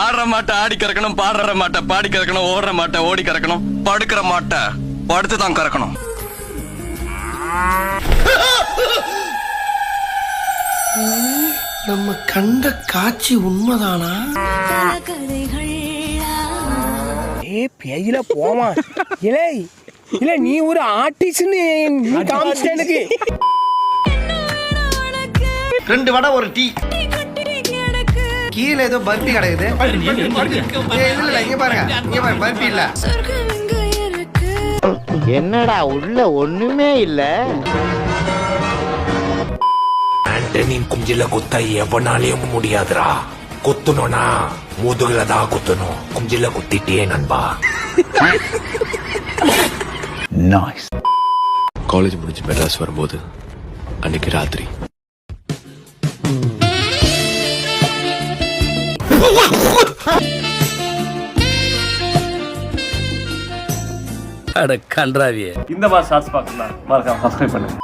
ஆடுற மாட்டை ஆடி கறக்கணும், பாடுற மாட்டை பாடி கறக்கணும், ஓடுற மாட்டை ஓடி கறக்கணும், படுக்கிற மாட்டை படுத்து தான் கறக்கணும். நம்ம கண்ட காட்சி உண்மைதானா? பேயில போமா இலே இல்ல, நீ ஒரு ஆர்டிஸ்ட்னு காமிச்சிட்ட எனக்கு. 2 வடை ஒரு டீ. கீழே ஏதோ பர்பி கிடக்குது. இல்ல இங்க பாருங்க, இங்க பாருங்க, பர்பி இல்ல. என்னடா உள்ள ஒண்ணுமே இல்ல. ஆண்டனின் குஞ்சில குத்த எவனாலையும் முடியாதுடா. குத்தணும்னா முதுகுல தான் குத்தணும். குஞ்சில குத்திட்டே நண்பா. நைஸ். காலேஜ் முடிஞ்சு மெட்ராஸ் வரும்போது அன்னைக்கு ராத்திரி அட கன்றாவியே. இந்த மாதிரி ஷார்ட்ஸ் பார்க்கலாம், மறக்காம சப்ஸ்கிரைப் பண்ணுங்க.